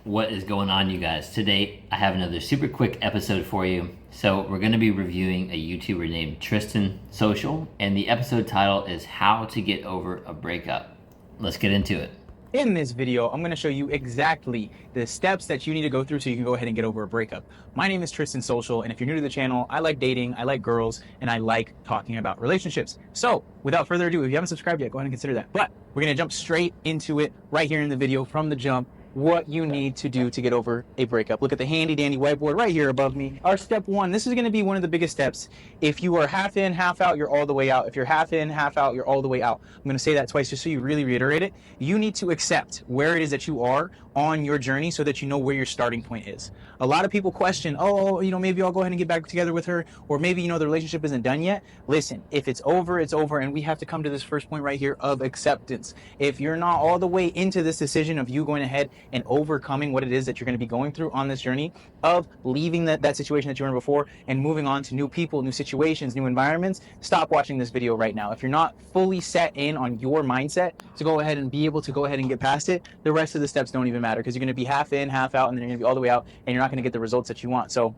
What is going on, you guys? Today I have another super quick episode for you. So we're going to be reviewing a YouTuber named Tristan Social, and the episode title is How to Get Over a Breakup. Let's get into it. In this video, I'm going to show you exactly the steps that you need to go through so you can go ahead and get over a breakup. My name is Tristan Social, and if you're new to the channel, I like dating, I like girls, and I like talking about relationships. So without further ado, if you haven't subscribed yet, go ahead and consider that. But we're going to jump straight into it right here in the video from the jump. What you need to do to get over a breakup. Look at the handy dandy whiteboard right here above me. Our step one, this is going to be one of the biggest steps. If you are half in, half out, you're all the way out. If you're half in, half out, you're all the way out. I'm going to say that twice just so you really reiterate it. You need to accept where it is that you are on your journey so that you know where your starting point is. A lot of people question, maybe I'll go ahead and get back together with her, or maybe, the relationship isn't done yet. Listen, if it's over, it's over, and we have to come to this first point right here of acceptance. If you're not all the way into this decision of you going ahead and overcoming what it is that you're going to be going through on this journey of leaving that situation that you were in before and moving on to new people, new situations, new environments, stop watching this video right now. If you're not fully set in on your mindset to go ahead and be able to go ahead and get past it, the rest of the steps don't even matter, because you're going to be half in, half out, and then you're going to be all the way out, and you're not going to get the results that you want. So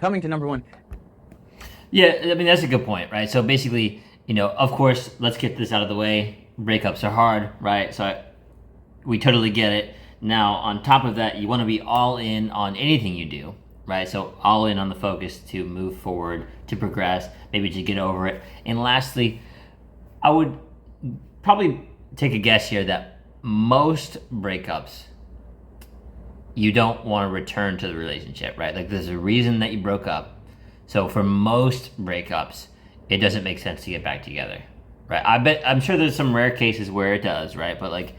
coming to number one. Yeah, I mean, that's a good point, right? So basically, of course, let's get this out of the way. Breakups are hard, right? So we totally get it. Now, on top of that, you want to be all in on anything you do, right? So all in on the focus to move forward, to progress, maybe to get over it. And lastly, I would probably take a guess here that most breakups, you don't want to return to the relationship, right? Like, there's a reason that you broke up. So for most breakups, it doesn't make sense to get back together, right? I'm sure there's some rare cases where it does, right? But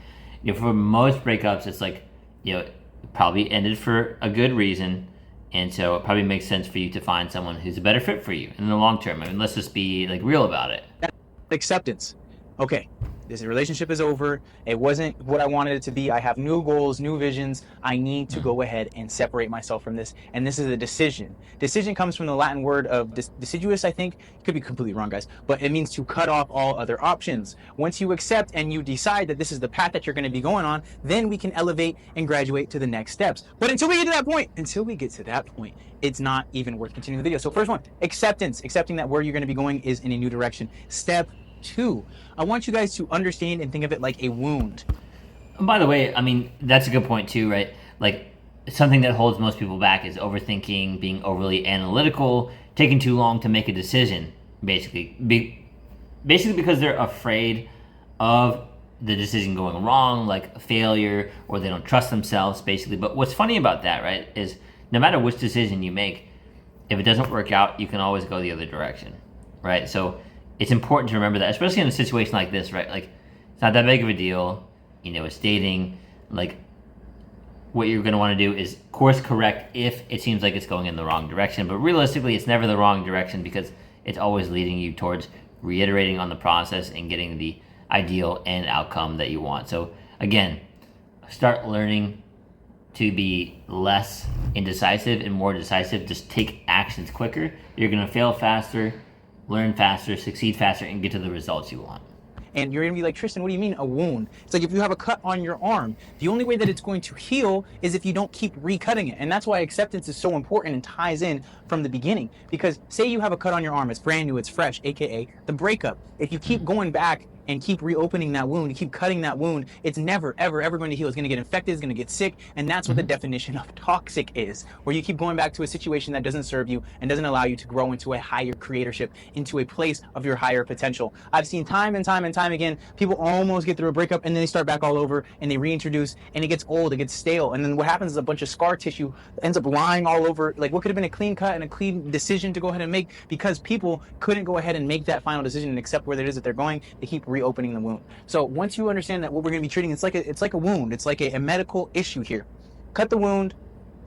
for most breakups, it's it probably ended for a good reason. And so it probably makes sense for you to find someone who's a better fit for you in the long term. I mean, let's just be real about it. Acceptance. Okay, this relationship is over. It wasn't what I wanted it to be. I have new goals, new visions. I need to go ahead and separate myself from this. And this is a decision. Decision comes from the Latin word of deciduous, I think. Could be completely wrong, guys. But it means to cut off all other options. Once you accept and you decide that this is the path that you're going to be going on, then we can elevate and graduate to the next steps. But until we get to that point, it's not even worth continuing the video. So first one, acceptance. Accepting that where you're going to be going is in a new direction. Step two, I want you guys to understand and think of it like a wound. And by the way, I mean, that's a good point too, right? Something that holds most people back is overthinking, being overly analytical, taking too long to make a decision, basically because they're afraid of the decision going wrong, like a failure, or they don't trust themselves, basically. But what's funny about that, right, is no matter which decision you make, if it doesn't work out, you can always go the other direction, right? So it's important to remember that, especially in a situation like this, right? It's not that big of a deal. It's dating. What you're going to want to do is course correct if it seems like it's going in the wrong direction. But realistically, it's never the wrong direction, because it's always leading you towards reiterating on the process and getting the ideal end outcome that you want. So again, start learning to be less indecisive and more decisive. Just take actions quicker. You're going to fail faster, learn faster, succeed faster, and get to the results you want. And you're going to be like, Tristan, what do you mean a wound? It's like if you have a cut on your arm, the only way that it's going to heal is if you don't keep recutting it. And that's why acceptance is so important and ties in from the beginning. Because say you have a cut on your arm, it's brand new, it's fresh, aka the breakup. If you keep going back and keep reopening that wound, you keep cutting that wound, it's never, ever, ever going to heal. It's going to get infected, it's going to get sick, and that's what the definition of toxic is, where you keep going back to a situation that doesn't serve you and doesn't allow you to grow into a higher creatorship, into a place of your higher potential. I've seen time and time and time again, people almost get through a breakup and then they start back all over and they reintroduce, and it gets old, it gets stale, and then what happens is a bunch of scar tissue ends up lying all over, what could have been a clean cut and a clean decision to go ahead and make, because people couldn't go ahead and make that final decision and accept where it is that they're going. They keep reopening the wound. So once you understand that what we're going to be treating, it's like a wound. It's like a medical issue here. Cut the wound.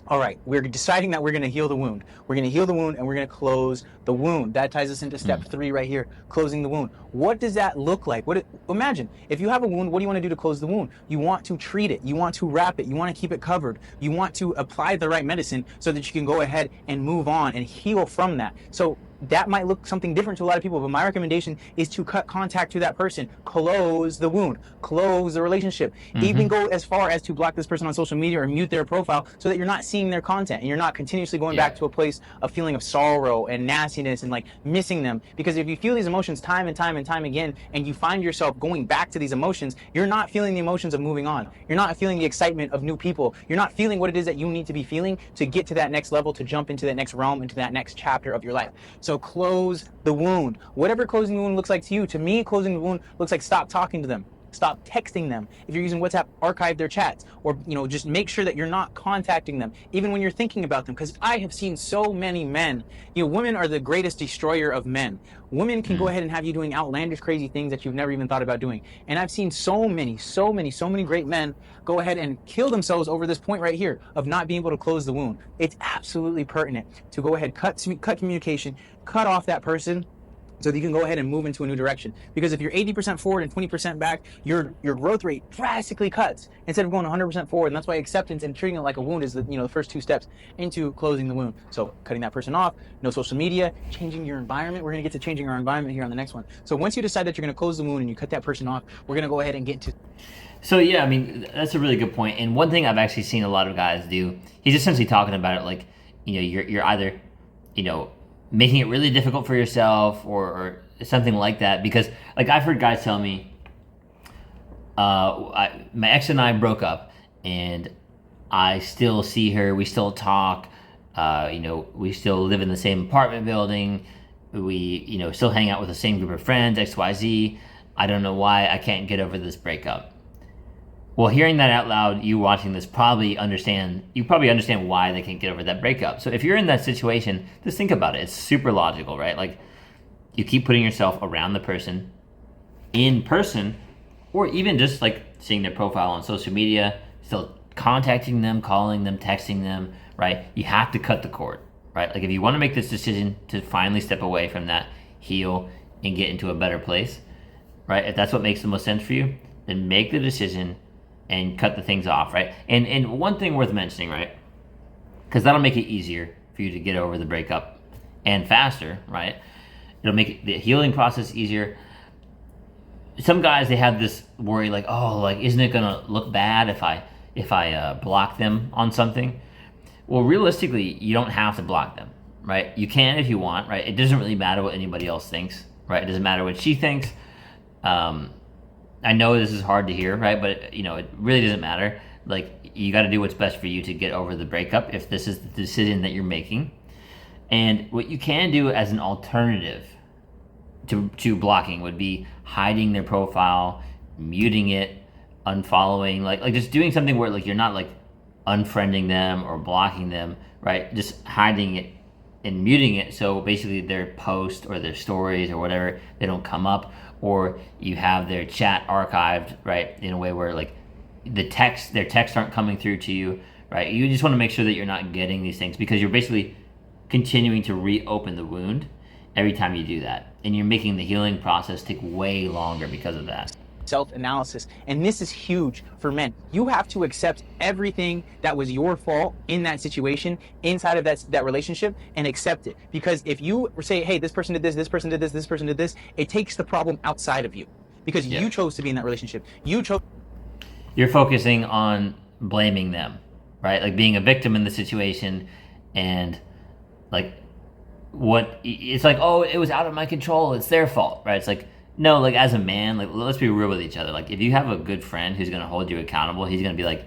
All right, we're deciding that we're going to heal the wound. We're going to heal the wound and we're going to close the wound. That ties us into step 3 right here, closing the wound. What does that look like? Imagine, if you have a wound, what do you want to do to close the wound? You want to treat it. You want to wrap it. You want to keep it covered. You want to apply the right medicine so that you can go ahead and move on and heal from that. So that might look something different to a lot of people, but my recommendation is to cut contact to that person, close the wound, close the relationship, even go as far as to block this person on social media or mute their profile so that you're not seeing their content and you're not continuously going Yeah. back to a place of feeling of sorrow and nastiness and like missing them. Because if you feel these emotions time and time and time again, and you find yourself going back to these emotions, you're not feeling the emotions of moving on. You're not feeling the excitement of new people. You're not feeling what it is that you need to be feeling to get to that next level, to jump into that next realm, into that next chapter of your life. So close the wound. Whatever closing the wound looks like to you, to me, closing the wound looks like stop talking to them. Stop texting them. If you're using WhatsApp, archive their chats, or just make sure that you're not contacting them, even when you're thinking about them. Because I have seen so many men. Women are the greatest destroyer of men. Women can go ahead and have you doing outlandish, crazy things that you've never even thought about doing. And I've seen so many great men go ahead and kill themselves over this point right here of not being able to close the wound. It's absolutely pertinent to go ahead, cut communication, cut off that person, so that you can go ahead and move into a new direction. Because if you're 80% forward and 20% back, your growth rate drastically cuts instead of going 100% forward. And that's why acceptance and treating it like a wound is the first two steps into closing the wound. So cutting that person off, no social media, changing your environment. We're going to get to changing our environment here on the next one. So once you decide that you're going to close the wound and you cut that person off, we're going to go ahead and get into. So yeah, I mean that's a really good point. And one thing I've actually seen a lot of guys do, he's essentially talking about it like, you're either, making it really difficult for yourself or something like that. Because like I've heard guys tell me, my ex and I broke up, and I still see her. We still talk. We still live in the same apartment building. We still hang out with the same group of friends. XYZ. I don't know why I can't get over this breakup. Well, hearing that out loud, you watching this probably understand why they can't get over that breakup. So if you're in that situation, just think about it. It's super logical, right? Like you keep putting yourself around the person in person, or even just like seeing their profile on social media, still contacting them, calling them, texting them, right? You have to cut the cord, right? Like if you want to make this decision to finally step away from that, heal, and get into a better place, right? If that's what makes the most sense for you, then make the decision and cut the things off, right? And one thing worth mentioning, right? Because that'll make it easier for you to get over the breakup and faster, right? It'll make the healing process easier. Some guys, they have this worry like, oh, like isn't it gonna look bad if I block them on something? Well, realistically, you don't have to block them, right? You can if you want, right? It doesn't really matter what anybody else thinks, right? It doesn't matter what she thinks. I know this is hard to hear, right? But it really doesn't matter. Like you got to do what's best for you to get over the breakup if this is the decision that you're making. And what you can do as an alternative to blocking would be hiding their profile, muting it, unfollowing, like just doing something where like you're not like unfriending them or blocking them, right? Just hiding it and muting it, so basically their post or their stories or whatever, they don't come up, or you have their chat archived, right, in a way where like their texts aren't coming through to you, right? You just want to make sure that you're not getting these things, because you're basically continuing to reopen the wound every time you do that, and you're making the healing process take way longer because of that. Self-analysis, and this is huge for men. You have to accept everything that was your fault in that situation, inside of that relationship, and accept it. Because if you say, hey, this person did this, this person did this, this person did this, it takes the problem outside of you, because you chose to be in that relationship. You're focusing on blaming them, right? Like being a victim in the situation, and like it's like, oh, it was out of my control, it's their fault, right? It's like, no, like as a man, like let's be real with each other. Like if you have a good friend who's going to hold you accountable, he's going to be like,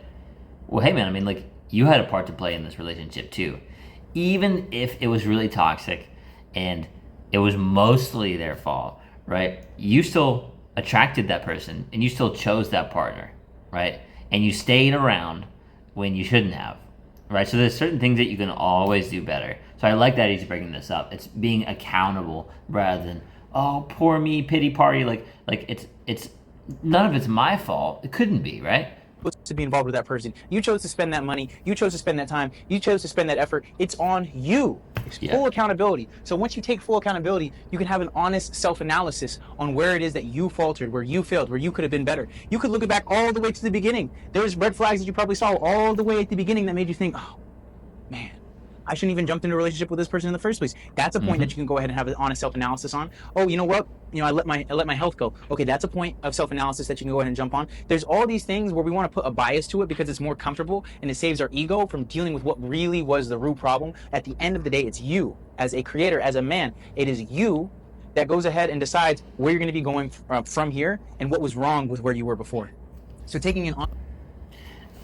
well, hey man, I mean, like you had a part to play in this relationship too. Even if it was really toxic and it was mostly their fault, right? You still attracted that person and you still chose that partner, right? And you stayed around when you shouldn't have, right? So there's certain things that you can always do better. So I like that he's bringing this up. It's being accountable rather than, oh, poor me, pity party. Like it's none of it's my fault. It couldn't be, right? To be involved with that person. You chose to spend that money. You chose to spend that time. You chose to spend that effort. It's on you. It's full accountability. So once you take full accountability, you can have an honest self-analysis on where it is that you faltered, where you failed, where you could have been better. You could look back all the way to the beginning. There's red flags that you probably saw all the way at the beginning that made you think, oh, man, I shouldn't even jumped into a relationship with this person in the first place. That's a point that you can go ahead and have an honest self-analysis on. Oh, you know what? I let my health go. Okay, that's a point of self-analysis that you can go ahead and jump on. There's all these things where we want to put a bias to it because it's more comfortable and it saves our ego from dealing with what really was the root problem. At the end of the day, it's you as a creator, as a man. It is you that goes ahead and decides where you're going to be going from here and what was wrong with where you were before. So taking an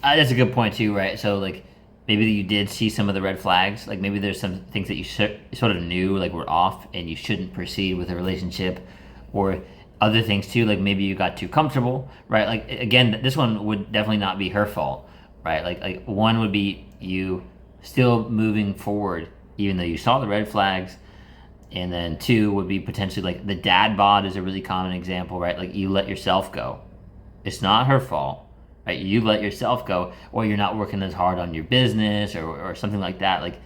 That's a good point too, right? So like maybe you did see some of the red flags. Like maybe there's some things that you sort of knew like were off, and you shouldn't proceed with a relationship, or other things too. Like maybe you got too comfortable, right? Like again, this one would definitely not be her fault, right? Like one would be you still moving forward even though you saw the red flags. And then two would be potentially like the dad bod is a really common example, right? Like you let yourself go. It's not her fault, right? You let yourself go, or you're not working as hard on your business or something like that. Like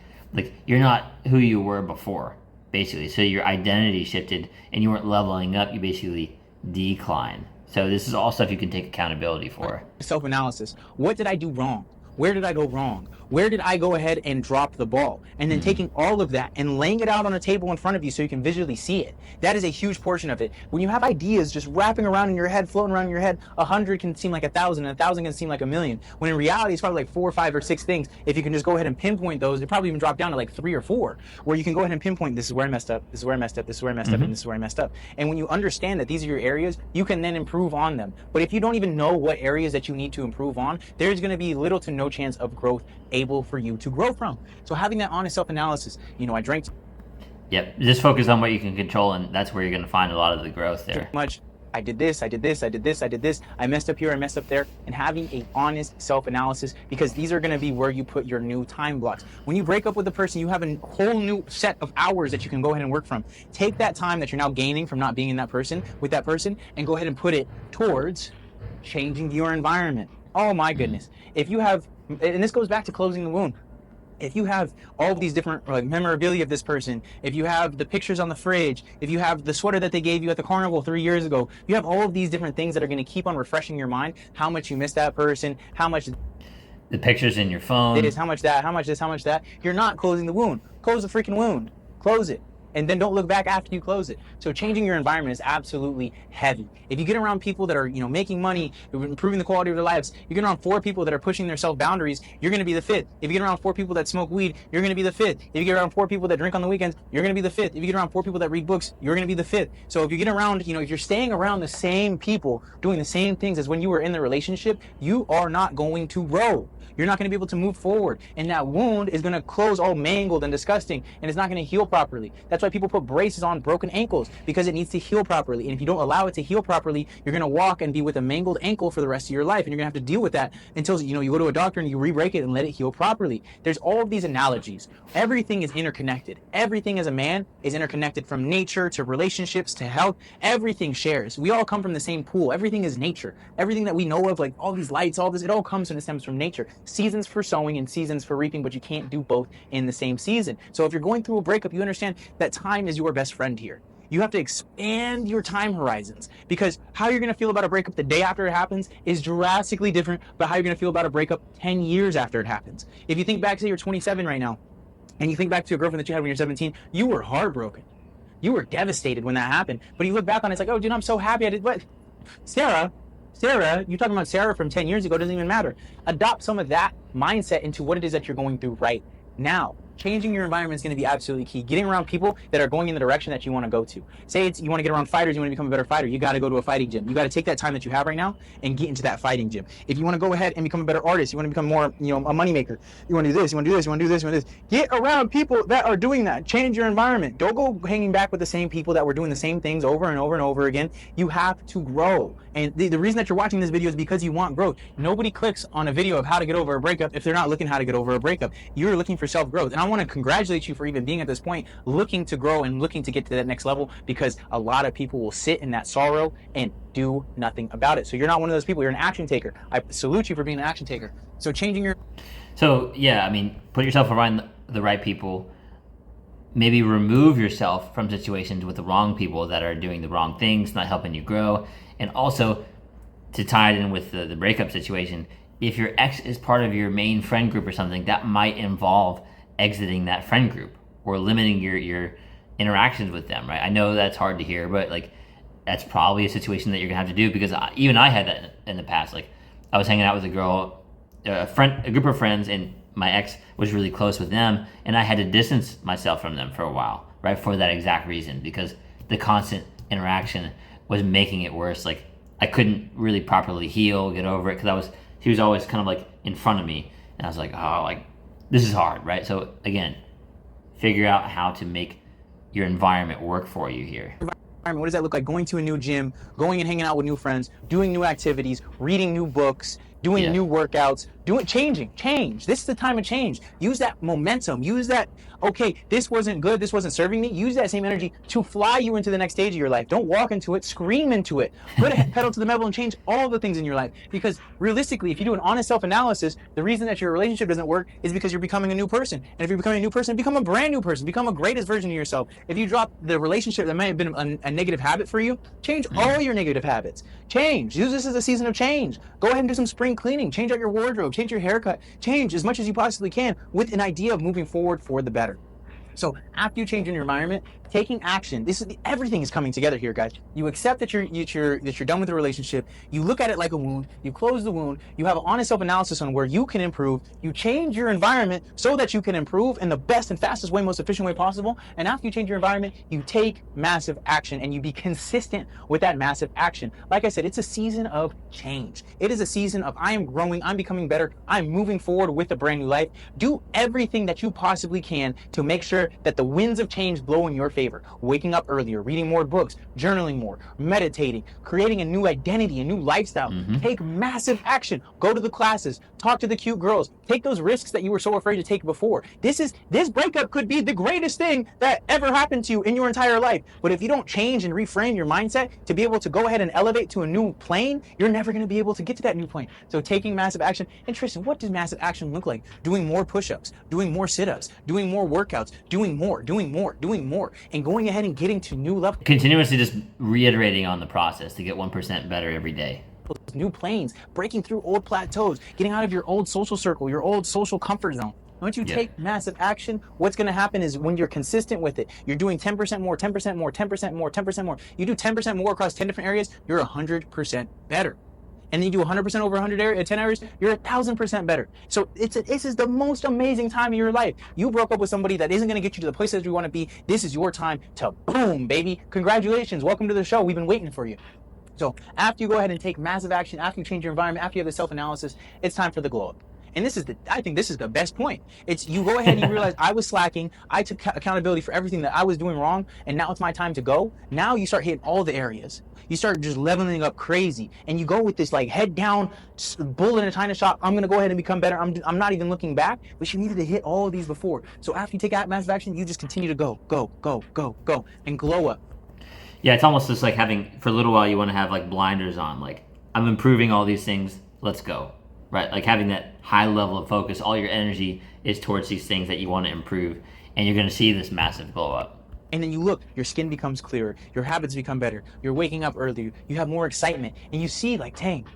you're not who you were before, basically. So your identity shifted and you weren't leveling up, you basically decline. So this is all stuff you can take accountability for. Self-analysis. What did I do wrong? Where did I go wrong? Where did I go ahead and drop the ball? And then taking all of that and laying it out on a table in front of you so you can visually see it. That is a huge portion of it. When you have ideas just wrapping around in your head, floating around in your head, 100 can seem like 1,000, and 1,000 can seem like 1,000,000. When in reality, it's probably like 4 or 5 or 6 things. If you can just go ahead and pinpoint those, it probably even drop down to like 3 or 4, where you can go ahead and pinpoint, this is where I messed up, this is where I messed up, this is where I messed up, and this is where I messed up. And when you understand that these are your areas, you can then improve on them. But if you don't even know what areas that you need to improve on, there's going to be little to no chance of growth able for you to grow from. So having that honest self-analysis, I drank Yep. Just focus on what you can control, and that's where you're going to find a lot of the growth there. much. I did this, I did this, I did this, I did this. I messed up here, I messed up there. And having a honest self-analysis, because these are going to be where you put your new time blocks. When you break up with a person, you have a whole new set of hours that you can go ahead and work from. Take that time that you're now gaining from not being in that person, with that person, and go ahead and put it towards changing your environment. Oh my goodness. If you have, and this goes back to closing the wound. If you have all of these different memorabilia of this person, if you have the pictures on the fridge, if you have the sweater that they gave you at the carnival 3 years ago, you have all of these different things that are going to keep on refreshing your mind, how much you miss that person, how much the pictures in your phone, it is, how much that, how much this, how much that. You're not closing the wound. Close the freaking wound. Close it. And then don't look back after you close it. So changing your environment is absolutely heavy. If you get around people that are, making money, improving the quality of their lives, you get around 4 people that are pushing their self boundaries, you're going to be the 5th. If you get around 4 people that smoke weed, you're going to be the 5th. If you get around 4 people that drink on the weekends, you're going to be the 5th. If you get around 4 people that read books, you're going to be the 5th. So if you get around, if you're staying around the same people, doing the same things as when you were in the relationship, you are not going to grow. You're not going to be able to move forward. And that wound is going to close all mangled and disgusting, and it's not going to heal properly. That's why people put braces on broken ankles, because it needs to heal properly. And if you don't allow it to heal properly, you're going to walk and be with a mangled ankle for the rest of your life. And you're going to have to deal with that until, you go to a doctor and you re-break it and let it heal properly. There's all of these analogies. Everything is interconnected. Everything as a man is interconnected, from nature to relationships to health. Everything shares. We all come from the same pool. Everything is nature. Everything that we know of, like all these lights, all this, it all comes and it stems from nature. Seasons for sowing and seasons for reaping, but you can't do both in the same season. So if you're going through a breakup, you understand that time is your best friend here. You have to expand your time horizons, because how you're going to feel about a breakup the day after it happens is drastically different but how you're going to feel about a breakup 10 years after it happens. If you think back, say you're 27 right now, and you think back to a girlfriend that you had when you're 17, you were heartbroken. You were devastated when that happened. But you look back on it, it's like, oh, dude, I'm so happy I did what? Sarah, you're talking about Sarah from 10 years ago, doesn't even matter. Adopt some of that mindset into what it is that you're going through right now. Changing your environment is going to be absolutely key. Getting around people that are going in the direction that you want to go to. Say you want to get around fighters, you want to become a better fighter, you got to go to a fighting gym. You got to take that time that you have right now and get into that fighting gym. If you want to go ahead and become a better artist, you want to become more, a moneymaker, you want to do this, you want to do this, you want to do this, you want to do this. Get around people that are doing that. Change your environment. Don't go hanging back with the same people that were doing the same things over and over and over again. You have to grow. And the reason that you're watching this video is because you want growth. Nobody clicks on a video of how to get over a breakup if they're not looking how to get over a breakup. You're looking for self-growth. And I want to congratulate you for even being at this point, looking to grow and looking to get to that next level, because a lot of people will sit in that sorrow and do nothing about it. So you're not one of those people. You're an action taker. I salute you for being an action taker. So changing your... So, yeah, put yourself around the right people. Maybe remove yourself from situations with the wrong people that are doing the wrong things, not helping you grow. And also, to tie it in with the breakup situation, if your ex is part of your main friend group or something, that might involve exiting that friend group or limiting your interactions with them, right? I know that's hard to hear, but like that's probably a situation that you're gonna have to do because even I had that in the past. Like I was hanging out with a girl, a group of friends, and my ex was really close with them, and I had to distance myself from them for a while, right? For that exact reason, because the constant interaction was making it worse. Like I couldn't really properly heal, get over it, because he was always kind of like in front of me, and I was like, oh, like this is hard, right? So again, figure out how to make your environment work for you here. What does that look like? Going to a new gym, going and hanging out with new friends, doing new activities, reading new books, doing new workouts, change. This is the time of change. Use that momentum. Use that, okay, this wasn't good, this wasn't serving me. Use that same energy to fly you into the next stage of your life. Don't walk into it, scream into it. Put a pedal to the metal and change all the things in your life. Because realistically, if you do an honest self-analysis, the reason that your relationship doesn't work is because you're becoming a new person. And if you're becoming a new person, become a brand new person. Become a greatest version of yourself. If you drop the relationship that may have been a negative habit for you, change all your negative habits. Change. Use this as a season of change. Go ahead and do some spring cleaning. Change out your wardrobe. Change your haircut. Change as much as you possibly can with an idea of moving forward for the better. So after you change in your environment, taking action. Everything is coming together here, guys. You accept that you're done with the relationship. You look at it like a wound. You close the wound. You have an honest self-analysis on where you can improve. You change your environment so that you can improve in the best and fastest way, most efficient way possible. And after you change your environment, you take massive action and you be consistent with that massive action. Like I said, it's a season of change. It is a season of I am growing, I'm becoming better, I'm moving forward with a brand new life. Do everything that you possibly can to make sure that the winds of change blow in your favor. Waking up earlier, reading more books, journaling more, meditating, creating a new identity, a new lifestyle. Take massive action. Go to the classes, talk to the cute girls, take those risks that you were so afraid to take before. This breakup could be the greatest thing that ever happened to you in your entire life. But if you don't change and reframe your mindset to be able to go ahead and elevate to a new plane, you're never going to be able to get to that new plane. So taking massive action. And Tristan, what does massive action look like? Doing more push-ups, doing more sit-ups, doing more workouts, doing more, and going ahead and getting to new levels. Continuously just reiterating on the process to get 1% better every day. New planes, breaking through old plateaus, getting out of your old social circle, your old social comfort zone. Once you take massive action, what's going to happen is when you're consistent with it, you're doing 10% more, 10% more, 10% more, 10% more. You do 10% more across 10 different areas, you're 100% better. And then you do 100% over 10 areas, you're 1,000% better. So this is the most amazing time of your life. You broke up with somebody that isn't going to get you to the place that you want to be. This is your time to boom, baby. Congratulations. Welcome to the show. We've been waiting for you. So after you go ahead and take massive action, after you change your environment, after you have the self-analysis, it's time for the glow up. And I think this is the best point. It's you go ahead and you realize I was slacking. I took accountability for everything that I was doing wrong. And now it's my time to go. Now you start hitting all the areas. You start just leveling up crazy. And you go with this like head down, bull in a china shop. I'm going to go ahead and become better. I'm not even looking back. But you needed to hit all of these before. So after you take massive action, you just continue to go, and glow up. Yeah, it's almost just like having, for a little while, you want to have like blinders on. Like, I'm improving all these things. Let's go. Right, like having that high level of focus, all your energy is towards these things that you want to improve, and you're going to see this massive glow up. And then you look, your skin becomes clearer, your habits become better, you're waking up earlier, you have more excitement, and you see like, dang,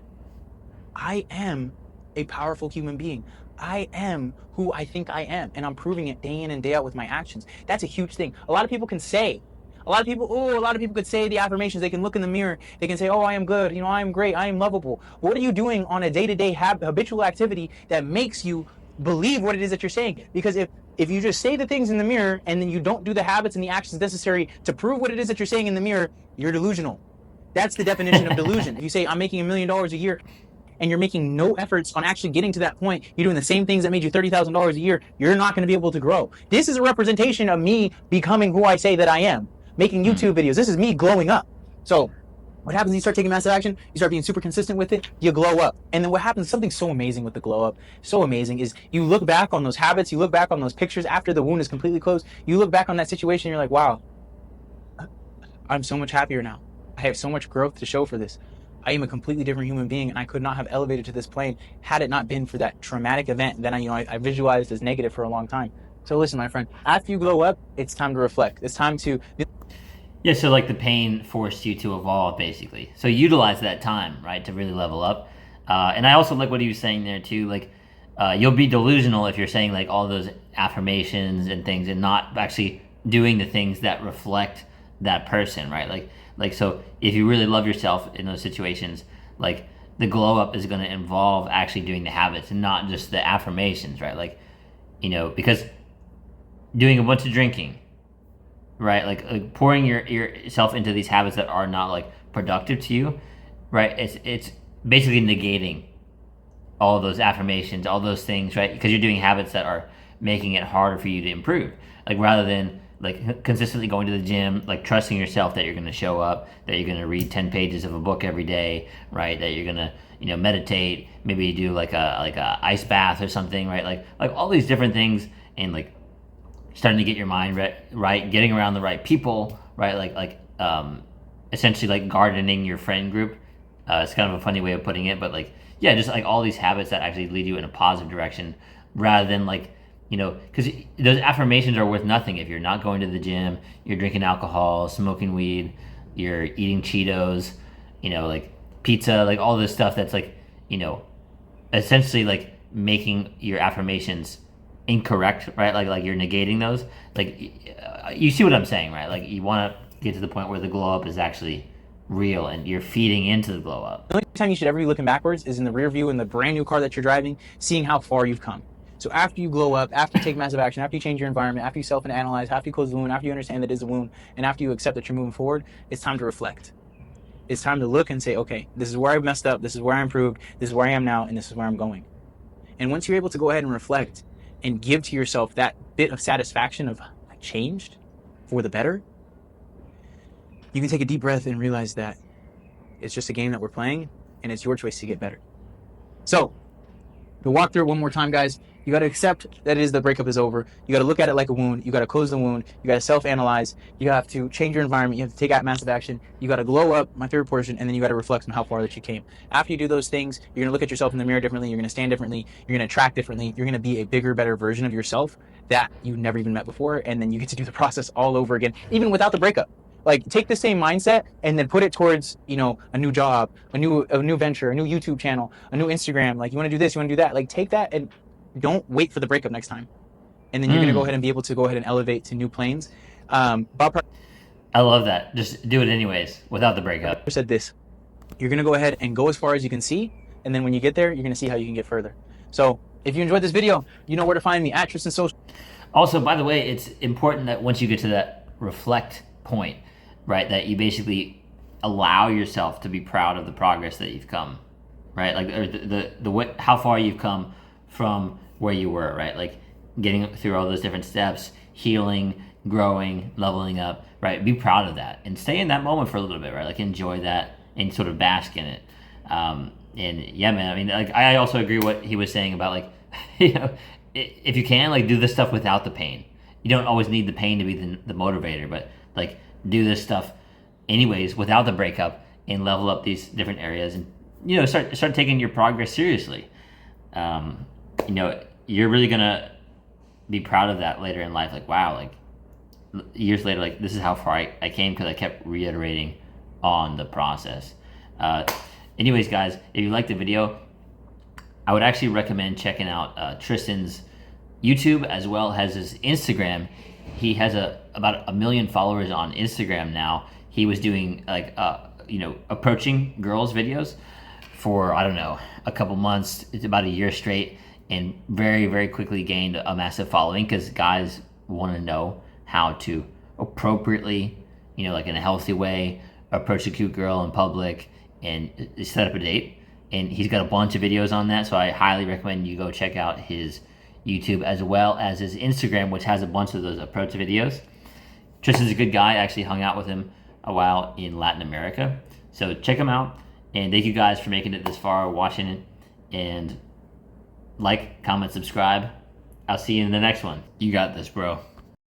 I am a powerful human being. I am who I think I am, and I'm proving it day in and day out with my actions. That's a huge thing. A lot of people could say the affirmations. They can look in the mirror. They can say, oh, I am good. I am great. I am lovable. What are you doing on a day-to-day habitual activity that makes you believe what it is that you're saying? Because if you just say the things in the mirror and then you don't do the habits and the actions necessary to prove what it is that you're saying in the mirror, you're delusional. That's the definition of delusion. If you say, I'm making $1 million a year, and you're making no efforts on actually getting to that point, you're doing the same things that made you $30,000 a year, you're not going to be able to grow. This is a representation of me becoming who I say that I am. Making YouTube videos. This is me glowing up. So what happens when you start taking massive action? You start being super consistent with it, you glow up. And then what happens, something so amazing with the glow up, so amazing, is you look back on those habits, you look back on those pictures after the wound is completely closed, you look back on that situation, you're like, wow, I'm so much happier now. I have so much growth to show for this. I am a completely different human being, and I could not have elevated to this plane had it not been for that traumatic event that I visualized as negative for a long time. So listen, my friend, after you glow up, it's time to reflect. It's time to... Yeah, so like the pain forced you to evolve, basically. So utilize that time, right, to really level up. And I also like what he was saying there, too. Like, You'll be delusional if you're saying like all those affirmations and things and not actually doing the things that reflect that person, right? Like so if you really love yourself in those situations, like the glow up is going to involve actually doing the habits and not just the affirmations, right? Like, because doing a bunch of drinking, right? Like pouring yourself into these habits that are not like productive to you, right? It's basically negating all those affirmations, all those things, right? Because you're doing habits that are making it harder for you to improve. Like rather than like consistently going to the gym, like trusting yourself that you're going to show up, that you're going to read 10 pages of a book every day, right? That you're going to, meditate, maybe do like a ice bath or something, right? Like all these different things, and like starting to get your mind right, getting around the right people, right? Essentially like gardening your friend group. It's kind of a funny way of putting it, but like, yeah, just like all these habits that actually lead you in a positive direction rather than like, because those affirmations are worth nothing if you're not going to the gym, you're drinking alcohol, smoking weed, you're eating Cheetos, like pizza, like all this stuff that's like, essentially like making your affirmations incorrect, right? Like you're negating those. Like you see what I'm saying, right? Like you want to get to the point where the glow up is actually real and you're feeding into the glow up. The only time you should ever be looking backwards is in the rear view in the brand new car that you're driving, seeing how far you've come. So after you glow up, after you take massive action, after you change your environment, after you self-analyze, after you close the wound, after you understand that it is a wound, and after you accept that you're moving forward, it's time to reflect. It's time to look and say, okay, this is where I messed up, this is where I improved, this is where I am now, and this is where I'm going. And once you're able to go ahead and reflect and give to yourself that bit of satisfaction of I changed for the better, you can take a deep breath and realize that it's just a game that we're playing, and it's your choice to get better. So, to walk through it one more time, guys, you got to accept that the breakup is over. You got to look at it like a wound. You got to close the wound. You got to self-analyze. You have to change your environment. You have to take out massive action. You got to glow up, my favorite portion, and then you got to reflect on how far that you came. After you do those things, you're going to look at yourself in the mirror differently. You're going to stand differently. You're going to track differently. You're going to be a bigger, better version of yourself that you never even met before, and then you get to do the process all over again, even without the breakup. Like, take the same mindset and then put it towards, a new job, a new venture, a new YouTube channel, a new Instagram. Like, you want to do this, you want to do that. Like, take that and don't wait for the breakup next time. And then you're going to go ahead and be able to go ahead and elevate to new planes. Bob I love that. Just do it anyways without the breakup. said this. You're going to go ahead and go as far as you can see. And then when you get there, you're going to see how you can get further. So if you enjoyed this video, you know where to find me at Tristan Social. Also, by the way, it's important that once you get to that reflect point, right, that you basically allow yourself to be proud of the progress that you've come, right? Like or the way, how far you've come from where you were, right? Like getting through all those different steps, healing, growing, leveling up, right? Be proud of that and stay in that moment for a little bit, right? Like enjoy that and sort of bask in it. And yeah, man, I mean, like I also agree what he was saying about like, if you can, like do this stuff without the pain. You don't always need the pain to be the motivator, but like do this stuff anyways without the breakup and level up these different areas and start taking your progress seriously. You're really gonna be proud of that later in life. Like, wow, like years later, like this is how far I came because I kept reiterating on the process. Anyways, guys, if you liked the video, I would actually recommend checking out Tristan's YouTube as well as his Instagram. He has about 1 million followers on Instagram now. He was doing like approaching girls videos for I don't know a couple months. It's about a year straight, and very very quickly gained a massive following because guys want to know how to appropriately, like in a healthy way, approach a cute girl in public and set up a date. And he's got a bunch of videos on that, so I highly recommend you go check out his YouTube as well as his Instagram, which has a bunch of those approach videos. Tristan's a good guy. I actually hung out with him a while in Latin America. So check him out. And thank you guys for making it this far, watching it. And like, comment, subscribe. I'll see you in the next one. You got this, bro.